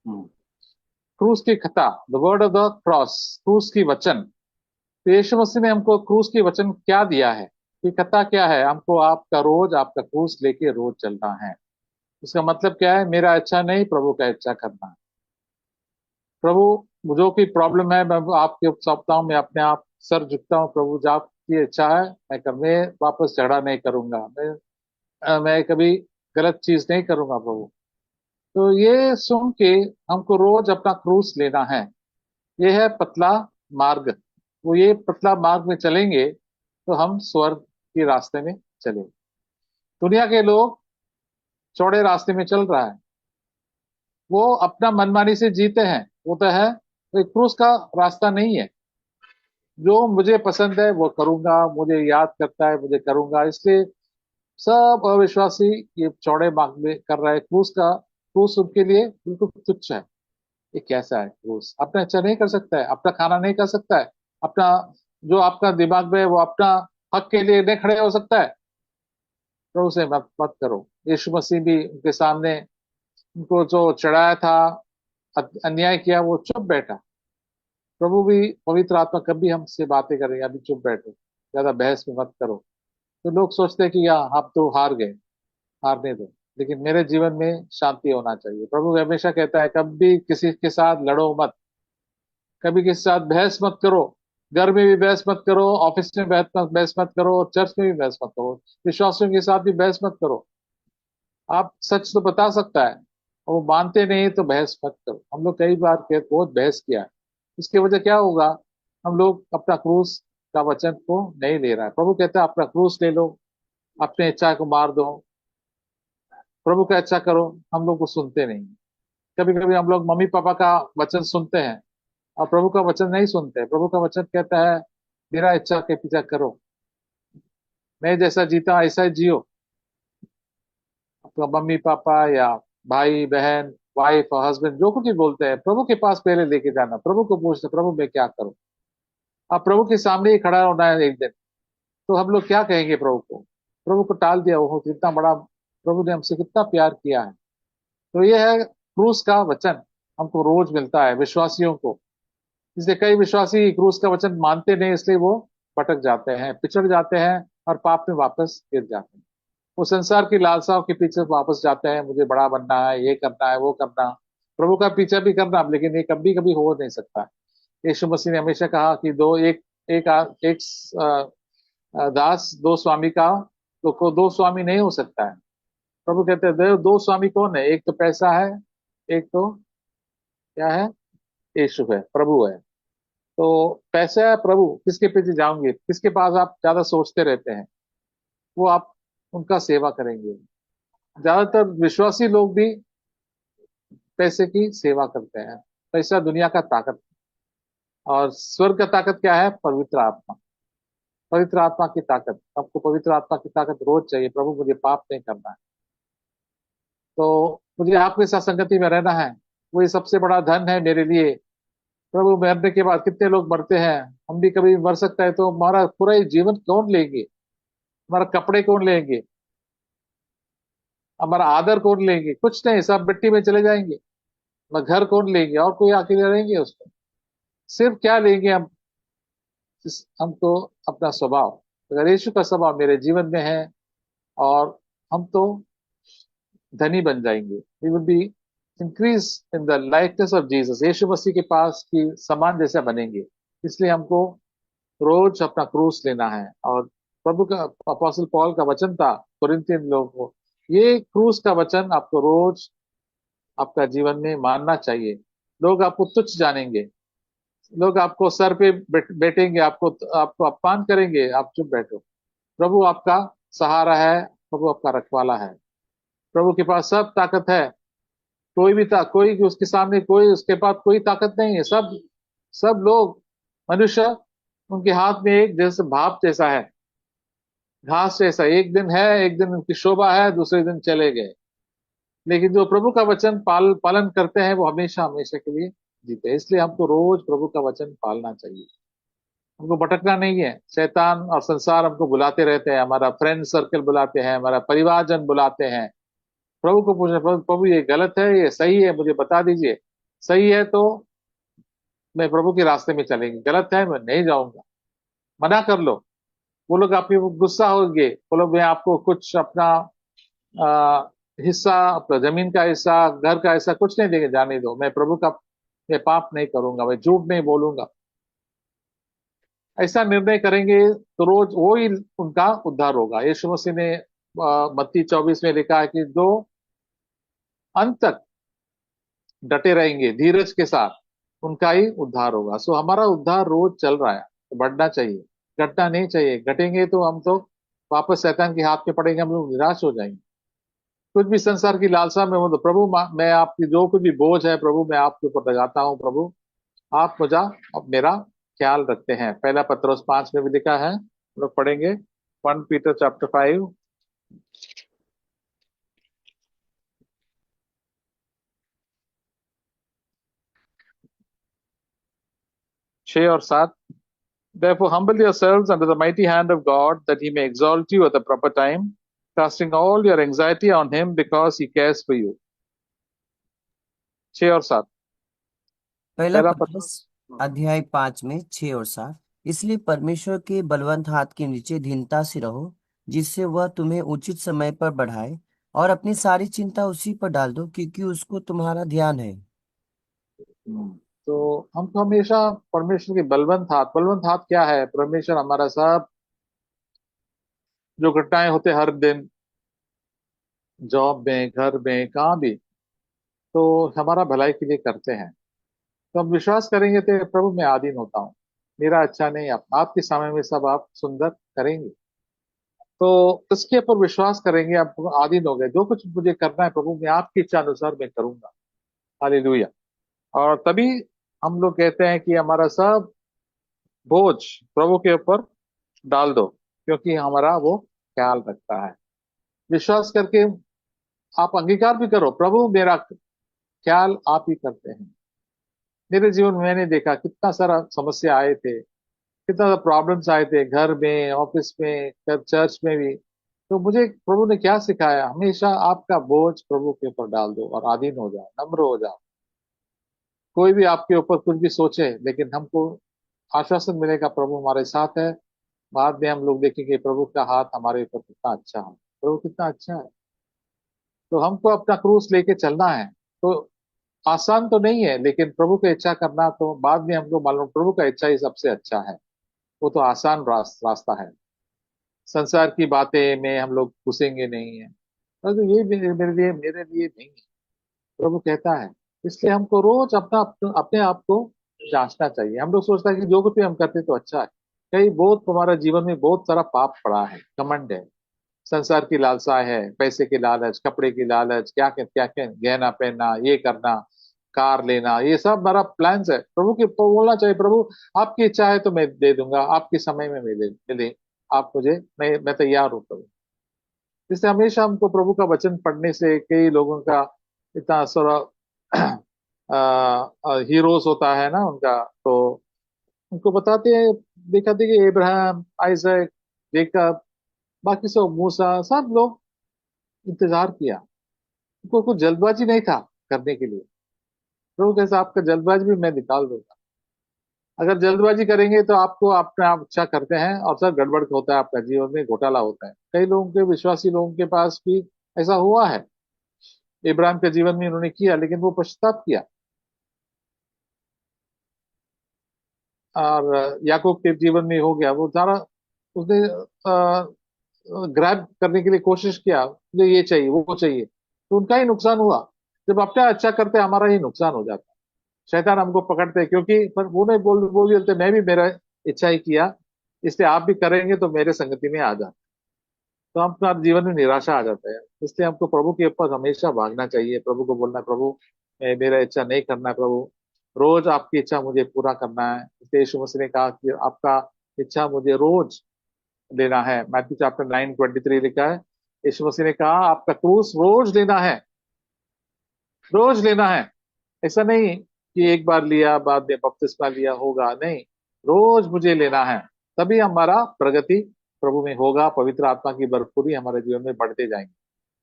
हम्म। क्रूस की कथा, the word of the cross, क्रूस की वचन। तो यीशु मसीह ने हमको क्रूस की वचन क्या दिया है? ये कथा क्या है? हमको आपका रोज आपका क्रूस लेके रोज चलना है। इसका मतलब क्या है? मेरा इच्छा नहीं, प्रभु का इच्छा करना है। प्रभु जो भी प्रॉब्लम है, मैं आपके सप्ताह में अपने आप सर झुकता हूँ। प्रभु जो आपकी इच्छा है मैं करने, वापस झगड़ा नहीं करूंगा। मैं कभी गलत चीज नहीं करूंगा प्रभु। तो ये सुन के हमको रोज अपना क्रूस लेना है। ये है पतला मार्ग। वो ये पतला मार्ग में चलेंगे तो हम स्वर्ग के रास्ते में चलेंगे। दुनिया के लोग चौड़े रास्ते में चल रहा है, वो अपना मनमानी से जीते हैं। वो तो है, तो क्रूस का रास्ता नहीं है। जो मुझे पसंद है वो करूंगा, मुझे याद करता है मुझे करूंगा, इसलिए सब अविश्वासी ये चौड़े मार्ग में कर रहा है। क्रूस उनके लिए बिल्कुल तुच्छ है। ये कैसा है क्रूस? अपना अच्छा नहीं कर सकता है, अपना खाना नहीं कर सकता है, अपना जो आपका दिमाग में है, वो अपना हक के लिए नहीं खड़े हो सकता है। प्रभु से मत मत करो। यीशु मसीह भी उनके सामने, उनको जो चढ़ाया था, अन्याय किया, वो चुप बैठा। प्रभु भी, पवित्र आत्मा कभी हमसे बातें करेंगे, अभी चुप बैठो, ज्यादा बहस में मत करो। तो लोग सोचते हैं कि यार आप तो हार गए, हारने दो, लेकिन मेरे जीवन में शांति होना चाहिए। प्रभु हमेशा कहता है कभी किसी के साथ लड़ो मत, कभी किसी के साथ बहस मत करो। घर में भी बहस मत करो, ऑफिस में बहस मत करो, और चर्च में भी बहस मत करो, विश्वासियों के साथ भी बहस मत करो। आप सच तो बता सकता है, और वो मानते नहीं तो बहस मत करो। हम लोग कई बार बहुत बहस किया है। इसकी वजह क्या होगा? हम लोग अपना क्रूस का वचन को नहीं ले रहा है। प्रभु कहता है अपना क्रूस ले लो, अपने इच्छा को मार दो, प्रभु का इच्छा करो। हम लोग को सुनते नहीं। कभी कभी हम लोग मम्मी पापा का वचन सुनते हैं और प्रभु का वचन नहीं सुनते। प्रभु का वचन कहता है मेरा इच्छा के पीछा करो, मैं जैसा जीता ऐसा ही जियो। आपका मम्मी पापा या भाई बहन, वाइफ और हस्बैंड जो कुछ भी बोलते हैं, प्रभु के पास पहले लेके जाना। प्रभु को पूछना, प्रभु मैं क्या करूं? आप प्रभु के सामने ही खड़ा होना है एक दिन। तो हम लोग क्या कहेंगे प्रभु को? प्रभु को टाल दिया, वो कितना बड़ा, प्रभु ने हमसे कितना प्यार किया है। तो ये है क्रूस का वचन, हमको रोज मिलता है विश्वासियों को। इसलिए कई विश्वासी क्रूस का वचन मानते नहीं, इसलिए वो भटक जाते हैं, पिछड़ जाते हैं, और पाप में वापस गिर जाते हैं। वो संसार की लालसाओं के पीछे वापस जाते हैं, मुझे बड़ा बनना है, ये करना है, वो करना। प्रभु का पीछा भी करना, लेकिन ये कभी कभी हो नहीं सकता। यीशु मसीह ने हमेशा कहा कि दो एक एक एक दास दो स्वामी का, तो को दो स्वामी नहीं हो सकता है। प्रभु कहते हैं दो स्वामी कौन है? एक तो पैसा है, एक तो क्या है? यीशु है, प्रभु है। तो पैसा है, प्रभु, किसके पीछे जाओगे? किसके पास आप ज्यादा सोचते रहते हैं, वो आप उनका सेवा करेंगे। ज्यादातर विश्वासी लोग भी पैसे की सेवा करते हैं। पैसा दुनिया का ताकत, और स्वर्ग का ताकत क्या है? पवित्र आत्मा। पवित्र आत्मा की ताकत, आपको पवित्र आत्मा की ताकत रोज चाहिए। प्रभु मुझे पाप नहीं करना है, तो मुझे आपके साथ संगति में रहना है। वो ये सबसे बड़ा धन है मेरे लिए। प्रभु मरने के बाद कितने लोग मरते हैं, हम भी कभी मर सकता है, तो हमारा पूरा ही जीवन कौन लेंगे? हमारा कपड़े कौन लेंगे? हमारा आदर कौन लेंगे? कुछ नहीं, सब मिट्टी में चले जाएंगे। हमारा घर कौन लेंगे? और कोई आके रहेंगे उसको? सिर्फ क्या लेंगे हम? हमको अपना स्वभाव। अगर यीशु का स्वभाव मेरे जीवन में है, और हम तो धनी बन जाएंगे। We will be increase in the likeness of Jesus. Yeshu Masih के पास की समान जैसा बनेंगे। इसलिए हमको रोज अपना क्रूस लेना है। और प्रभु का, अपोस्टल पॉल का वचन था कुरिन्थियन लोगों को, ये क्रूस का वचन आपको रोज आपका जीवन में मानना चाहिए। लोग आपको तुच्छ जानेंगे, लोग आपको सर पे बैठेंगे, आपको आपको अपमान करेंगे, आप चुप बैठो। प्रभु आपका सहारा है, प्रभु आपका रखवाला है। प्रभु के पास सब ताकत है। कोई उसके सामने, कोई उसके पास कोई ताकत नहीं है। सब सब लोग, मनुष्य, उनके हाथ में एक जैसे भाप जैसा है, घास जैसा। एक दिन है, एक दिन उनकी शोभा है, दूसरे दिन चले गए। लेकिन जो प्रभु का वचन पालन करते हैं, वो हमेशा हमेशा के लिए जीते हैं। इसलिए हमको रोज प्रभु का वचन पालना चाहिए। हमको भटकना नहीं है। शैतान और संसार हमको बुलाते रहते हैं, हमारा फ्रेंड सर्कल बुलाते हैं, हमारा परिवारजन बुलाते हैं। प्रभु को पूछना, प्रभु प्रभु ये गलत है, ये सही है, मुझे बता दीजिए। सही है तो मैं प्रभु के रास्ते में चलेंगे, गलत है मैं नहीं जाऊंगा। मना कर लो। वो लोग आपके वो गुस्सा होंगे, वो लोग मैं आपको कुछ अपना हिस्सा, अपना जमीन का हिस्सा, घर का हिस्सा कुछ नहीं देंगे, जाने दो, मैं प्रभु का, मैं पाप नहीं करूंगा, मैं झूठ नहीं बोलूंगा। ऐसा निर्णय करेंगे तो रोज वो ही उनका उद्धार होगा। यीशु मसीह ने मत्ती 24 में लिखा है कि जो अंत तक डटे रहेंगे धीरज के साथ, उनका ही उद्धार होगा। सो हमारा उद्धार रोज चल रहा है, तो बढ़ना चाहिए, घटना नहीं चाहिए। घटेंगे तो हम तो वापस शैतान के हाथ में पड़ेंगे, हम लोग निराश हो जाएंगे। कुछ भी संसार की लालसा में हो तो प्रभु मैं आपकी जो कुछ भी बोझ है प्रभु मैं आपके ऊपर लगाता हूँ प्रभु, आप मुझा अब मेरा ख्याल रखते हैं। पहला पत्रोस 5 में भी लिखा है, हम लोग पढ़ेंगे 1 पीटर चैप्टर 5, 6 और 7। Therefore, humble yourselves under the mighty hand of God, that he may exalt you at the proper time, casting all your anxiety on him because he cares for you. 6 और 7। पहला पहला पत्रस अध्याय 5 में 6 और 7। इसलिए परमेश्वर के बलवंत हाथ के नीचे दीनता से रहो, जिससे वह तुम्हें उचित समय पर बढ़ाए, और अपनी सारी चिंता उसी पर डाल दो, क्योंकि उसको तुम्हारा ध्यान है। तो हमको हमेशा परमेश्वर के बलवंत हाथ क्या है? परमेश्वर हमारा सब जो घटनाएं होते हर दिन, जॉब में, घर में, कहाँ भी, तो हमारा भलाई के लिए करते हैं। तो हम विश्वास करेंगे तो प्रभु मैं आधीन होता हूँ, मेरा अच्छा नहीं, आपके समय में सब आप सुंदर करेंगे। तो इसके ऊपर विश्वास करेंगे, आप आधीन हो गए, जो कुछ मुझे करना है प्रभु मैं आपकी इच्छा अनुसार मैं करूंगा। हालेलुया। और तभी हम लोग कहते हैं कि हमारा सब बोझ प्रभु के ऊपर डाल दो, क्योंकि हमारा वो ख्याल रखता है। विश्वास करके आप अंगीकार भी करो, प्रभु मेरा ख्याल आप ही करते हैं। मेरे जीवन में मैंने देखा कितना सारा समस्या आए थे, कितना सारा प्रॉब्लम्स आए थे, घर में, ऑफिस में, चर्च में भी। तो मुझे प्रभु ने क्या सिखाया? हमेशा आपका बोझ प्रभु के ऊपर डाल दो और आधीन हो जाओ, नम्र हो जाओ। कोई भी आपके ऊपर कुछ भी सोचे, लेकिन हमको आश्वासन मिलेगा प्रभु हमारे साथ है। बाद में हम लोग देखेंगे प्रभु का हाथ हमारे ऊपर कितना अच्छा है, प्रभु कितना अच्छा है। तो हमको अपना क्रूस लेके चलना है। तो आसान तो नहीं है, लेकिन प्रभु की इच्छा करना तो बाद में हमको मालूम, प्रभु का इच्छा ही सबसे अच्छा है। वो तो आसान रास्ता है। संसार की बातें में हम लोग घुसेंगे नहीं है, तो ये मेरे लिए नहीं है, प्रभु कहता है। इसलिए हमको रोज अपने आप को जांचना चाहिए। हम लोग सोचता है कि जो कुछ भी हम करते तो अच्छा है, कहीं बहुत हमारा जीवन में बहुत सारा पाप पड़ा है, घमंड है, संसार की लालसा है, पैसे की लालच, कपड़े की लालच, क्या क्या गहना पहनना, ये करना, कार लेना, ये सब हमारा प्लान्स है। प्रभु के बोलना चाहिए, प्रभु आपकी इच्छा है तो मैं दे दूंगा, आपके समय में मिले, आप मुझे, मैं तैयार हूँ प्रभु। इसलिए हमेशा हमको प्रभु का वचन पढ़ने से, कई लोगों का इतना सारा हीरोज होता है ना उनका, तो उनको बताते हैं, देखा देखिए इब्राहिम, आइजक, जेकब, बाकी सब, मूसा, सब लोग इंतजार किया, उनको कुछ जल्दबाजी नहीं था करने के लिए। प्रभु कैसा आपका जल्दबाजी भी मैं निकाल दूंगा। अगर जल्दबाजी करेंगे तो आपको अपने आप अच्छा करते हैं और सब गड़बड़ होता है, आपका जीवन में घोटाला होता है। कई लोगों के, विश्वासी लोगों के पास भी ऐसा हुआ है। इब्राहिम के जीवन में उन्होंने किया, लेकिन वो पश्चाताप किया। और याकूब के जीवन में हो गया, वो सारा उसने ग्रैब करने के लिए कोशिश किया, मुझे ये चाहिए वो चाहिए, तो उनका ही नुकसान हुआ। जब अपना अच्छा करते हमारा ही नुकसान हो जाता है। शैतान हमको पकड़ते हैं, क्योंकि पर वो नहीं बोलते मैं भी मेरा इच्छा ही किया, इसलिए आप भी करेंगे तो मेरे संगति में आ जाते। तो हमारे जीवन में निराशा आ जाता है। इसलिए हमको प्रभु के ऊपर हमेशा भागना चाहिए, प्रभु को बोलना है, प्रभु मेरा इच्छा नहीं करना है प्रभु, रोज आपकी इच्छा मुझे पूरा करना है। इसलिए यीशु मसीह ने कहा कि आपका इच्छा मुझे रोज लेना है। मैथ्यू चैप्टर 9:23 लिखा है, यीशु मसीह ने कहा आपका क्रूस रोज लेना है, रोज लेना है। ऐसा नहीं कि एक बार लिया बाद में बपतिस्मा लिया होगा, नहीं, रोज मुझे लेना है। तभी हमारा प्रगति प्रभु में होगा, पवित्र आत्मा की भरपूरी हमारे जीवन में बढ़ते जाएंगे।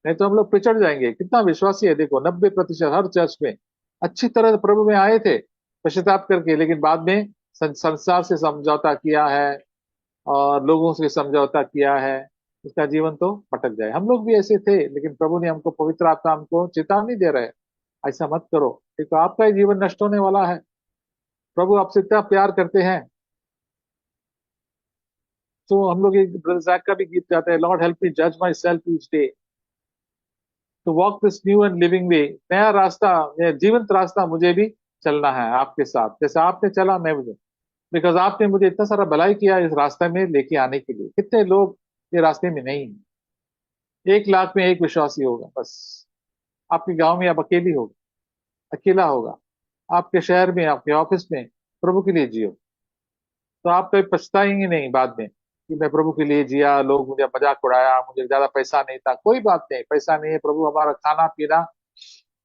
नहीं तो हम लोग पिछड़ जाएंगे। कितना विश्वासी है देखो, 90% हर चर्च में अच्छी तरह प्रभु में आए थे पश्चाताप करके, लेकिन बाद में संसार से समझौता किया है और लोगों से समझौता किया है, उसका जीवन तो भटक जाए। हम लोग भी ऐसे थे, लेकिन प्रभु ने हमको, पवित्र आत्मा हमको चेतावनी दे रहे हैं, ऐसा मत करो, एक तो आपका ही जीवन नष्ट होने वाला है। प्रभु आपसे इतना प्यार करते हैं। तो हम लोग एक ब्रदर जैक का भी गीत गाते हैं, लॉर्ड हेल्प मी जज myself each day to walk this new and living way. नया रास्ता, नया जीवंत रास्ता मुझे भी चलना है आपके साथ, जैसे आपने चला मैं मुझे, बिकॉज आपने मुझे इतना सारा भलाई किया इस रास्ते में लेके आने के लिए। कितने लोग ये रास्ते में नहीं हैं। 1 लाख में एक विश्वासी होगा बस। आपके गांव में आप अकेली होगा, अकेला होगा, आपके शहर में, आपके ऑफिस में प्रभु के लिए जियो, तो आप कभी पछताएंगे नहीं बाद में कि मैं प्रभु के लिए जिया, लोग मुझे मजाक उड़ाया, मुझे ज्यादा पैसा नहीं था। कोई बात नहीं, पैसा नहीं है, प्रभु हमारा खाना पीना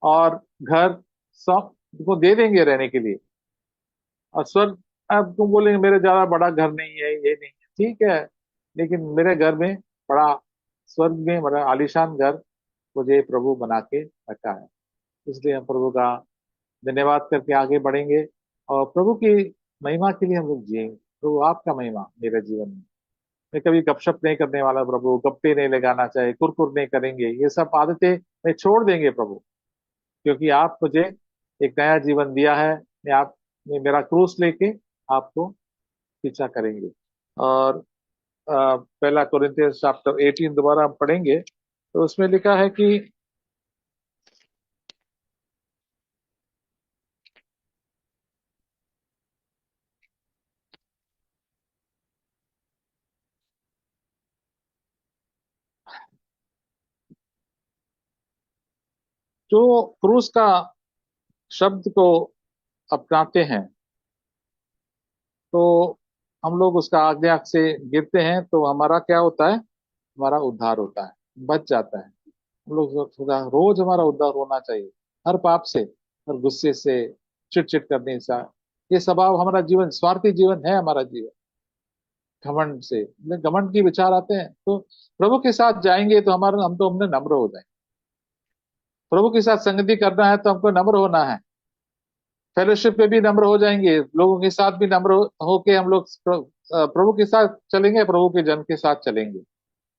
और घर सब तुमको दे देंगे रहने के लिए। और स्वर्ग, अब तुम बोलेंगे मेरे ज्यादा बड़ा घर नहीं है, ये नहीं है, ठीक है, लेकिन मेरे घर में बड़ा, स्वर्ग में बड़ा आलीशान घर मुझे प्रभु बना के रखा है। इसलिए हम प्रभु का धन्यवाद करके आगे बढ़ेंगे और प्रभु की महिमा के लिए हम लोग जिएंगे। प्रभु आपका महिमा मेरे जीवन में। मैं कभी गपशप नहीं करने वाला प्रभु, गप्पे नहीं लगाना चाहिए, कुरकुर नहीं करेंगे, ये सब आदतें मैं छोड़ देंगे प्रभु, क्योंकि आप मुझे एक नया जीवन दिया है। मैं मेरा क्रूस लेके आपको पीछा करेंगे। और पहला कोरिन्थियंस चैप्टर 18 दोबारा हम पढ़ेंगे, तो उसमें लिखा है कि जो क्रूस का शब्द को अपनाते हैं, तो हम लोग उसका आज्ञा से गिरते हैं, तो हमारा क्या होता है, हमारा उद्धार होता है, बच जाता है। हम लोग रोज हमारा उद्धार होना चाहिए, हर पाप से, हर गुस्से से, चिट करने से। ये स्वभाव हमारा जीवन, स्वार्थी जीवन है हमारा जीवन, घमंड से, घमंड की विचार आते हैं। तो प्रभु के साथ जाएंगे तो हमारा, हम तो हमने नम्र हो जाए। प्रभु के साथ संगति करना है तो हमको नम्र होना है। फेलोशिप में भी नम्र हो जाएंगे, लोगों के साथ भी नम्र होके हम लोग प्रभु के साथ चलेंगे, प्रभु के जन के साथ चलेंगे,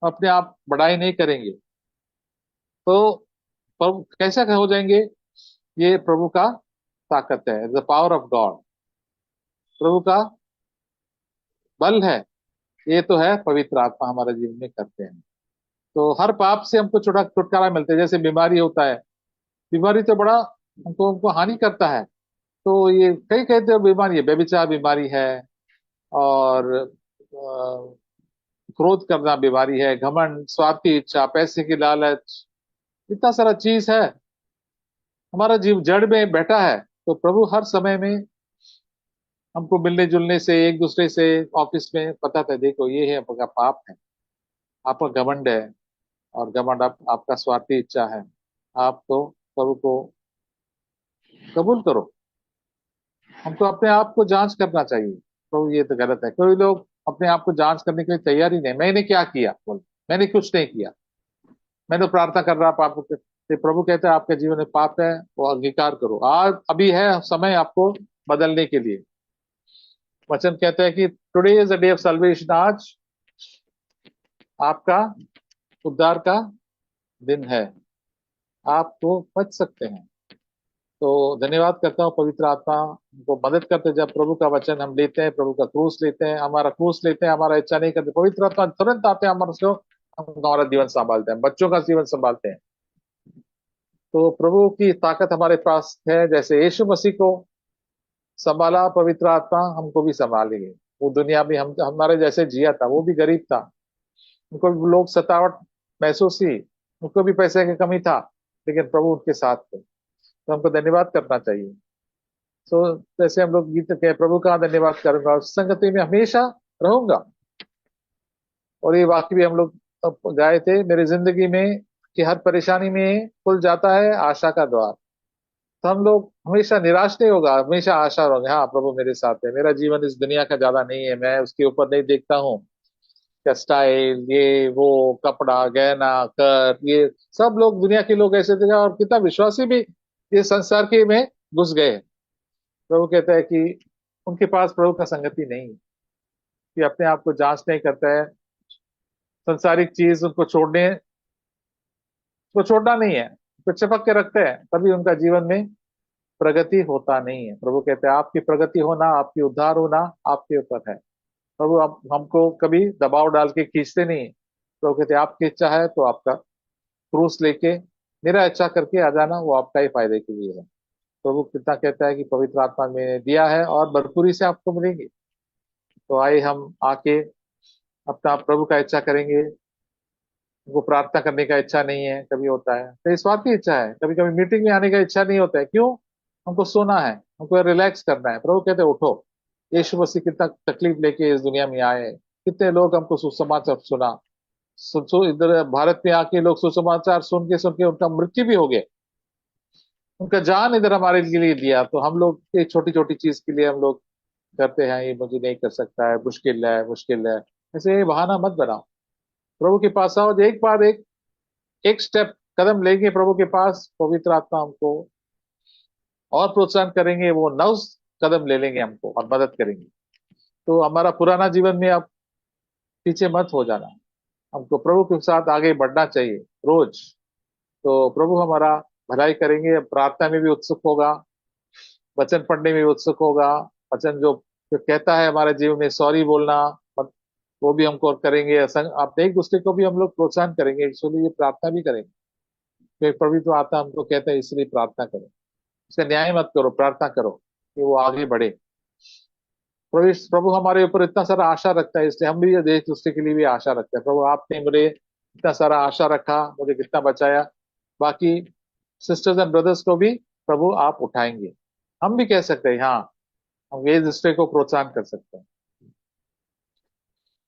अपने आप बड़ाई नहीं करेंगे। तो प्रभु कैसे हो जाएंगे, ये प्रभु का ताकत है, द पावर ऑफ गॉड, प्रभु का बल है। ये तो है पवित्र आत्मा हमारे जीवन में करते हैं। तो हर पाप से हमको छुटकारा मिलता है। जैसे बीमारी होता है, बीमारी तो बड़ा हमको हमको हानि करता है। तो ये कई कहते हैं बीमारी है, व्यभिचार बीमारी है, और क्रोध करना बीमारी है, घमंड, स्वार्थी इच्छा, पैसे की लालच, इतना सारा चीज है हमारा जीव जड़ में बैठा है। तो प्रभु हर समय में हमको मिलने जुलने से, एक दूसरे से, ऑफिस में पता था, देखो ये है आपका पाप है, आपका घमंड है, और घमंड आपका स्वार्थी इच्छा है। आप तो प्रभु को कबूल करो। हमको अपने आप को जांच करना चाहिए। तो ये तो गलत है, कोई लोग अपने आप को जांच करने के लिए तैयार ही नहीं, मैंने क्या किया, बोल मैंने कुछ नहीं किया, मैं तो प्रार्थना कर रहा पाप के। तो प्रभु कहते हैं आपके जीवन में पाप है, वो अंगीकार करो, आज अभी है समय आपको बदलने के लिए। वचन कहते हैं कि today is the day of salvation, आज आपका उद्धार का दिन है, आप तो बच सकते हैं। तो धन्यवाद करता हूँ, पवित्र आत्मा को मदद करते, जब प्रभु का वचन हम लेते हैं, प्रभु का क्रूस लेते हैं, हमारा क्रूस लेते हैं, हमारा इच्छा नहीं करते, पवित्र आत्मा तुरंत आते हैं हमारे से, हम हमारा जीवन संभालते हैं, बच्चों का जीवन संभालते हैं। तो प्रभु की ताकत हमारे पास है, जैसे यीशु मसीह को संभाला पवित्र आत्मा, हमको भी संभालेंगे। वो दुनिया में हम हमारे जैसे जिया था, वो भी गरीब था, उनको भी लोग सतावट महसूस हुई, उनको भी पैसे की कमी था, लेकिन प्रभु उनके साथ थे। तो हमको धन्यवाद करना चाहिए। सो जैसे हम लोग गीत के, प्रभु का धन्यवाद करूंगा, उस संगति में हमेशा रहूंगा। और ये वाक्य भी हम लोग गाए थे, मेरी जिंदगी में कि हर परेशानी में खुल जाता है आशा का द्वार। तो हम लोग हमेशा निराश नहीं होगा, हमेशा आशा होगा, हाँ प्रभु मेरे साथ है, मेरा जीवन इस दुनिया का ज्यादा नहीं है, मैं उसके ऊपर नहीं देखता हूँ क्या स्टाइल, ये वो, कपड़ा गहना कर, ये सब लोग दुनिया के लोग ऐसे थे, और कितना विश्वासी भी ये संसार के में घुस गए। प्रभु कहता है कि उनके पास प्रभु का संगति नहीं, कि अपने आप को जांच नहीं करता है, संसारिक चीज उनको छोड़ना नहीं है, तो चिपक के रखते हैं, तभी उनका जीवन में प्रगति होता नहीं है। प्रभु कहते हैं आपकी प्रगति होना, आपकी उद्धार होना आपके ऊपर है। प्रभु आप हमको कभी दबाव डाल के खींचते नहीं। प्रभु कहते हैं आपकी इच्छा है तो आपका क्रूस लेके मेरा इच्छा करके आ जाना, वो आपका ही फायदे के लिए है। प्रभु कितना कहता है कि पवित्र आत्मा मैंने दिया है और भरपूरी से आपको मिलेंगे। तो आइए हम आके अपना प्रभु का इच्छा करेंगे। उनको प्रार्थना करने का इच्छा नहीं है, कभी होता है तो इस बात की इच्छा है, कभी कभी मीटिंग में आने का इच्छा नहीं होता है। क्यों? हमको सोना है, हमको रिलैक्स करना है। प्रभु कहते हैं उठो। यीशु मसीह कितना तकलीफ लेके इस दुनिया में आए, कितने लोग हमको सुसमाचार सुना। इधर भारत में आके लोग सुसमाचार सुन के उनका मृत्यु भी हो गया। उनका जान इधर हमारे लिए दिया, तो हम लोग ये छोटी छोटी चीज के लिए हम लोग करते हैं, ये मुझे नहीं कर सकता है, मुश्किल है। ऐसे बहाना मत बनाओ। प्रभु के पास आओ, एक बार एक स्टेप कदम लेंगे प्रभु के पास, पवित्र आत्मा हमको और प्रोत्साहन करेंगे, वो नौ कदम ले लेंगे हमको और मदद करेंगे। तो हमारा पुराना जीवन में आप पीछे मत हो जाना, हमको प्रभु के साथ आगे बढ़ना चाहिए रोज। तो प्रभु हमारा भलाई करेंगे, प्रार्थना में भी उत्सुक होगा, वचन पढ़ने में भी उत्सुक होगा। वचन जो कहता है हमारे जीवन में सॉरी बोलना, वो भी हमको करेंगे। आप एक दूसरे को भी हम लोग प्रोत्साहन करेंगे, इसलिए ये प्रार्थना भी करेंगे। फिर पवित्र आत्मा हमको कहता है इसलिए प्रार्थना करो, इसका न्याय मत करो, प्रार्थना करो कि वो आगे बढ़े। प्रभु प्रभु हमारे ऊपर इतना सारा आशा रखता है, इसलिए हम भी ये देश दूसरे के लिए भी आशा रखते हैं। प्रभु आपने मुझे इतना सारा आशा रखा, मुझे कितना बचाया, बाकी सिस्टर्स एंड ब्रदर्स को भी प्रभु आप उठाएंगे। हम भी कह सकते हैं हाँ, हम ये दूसरे को प्रोत्साहन कर सकते हैं।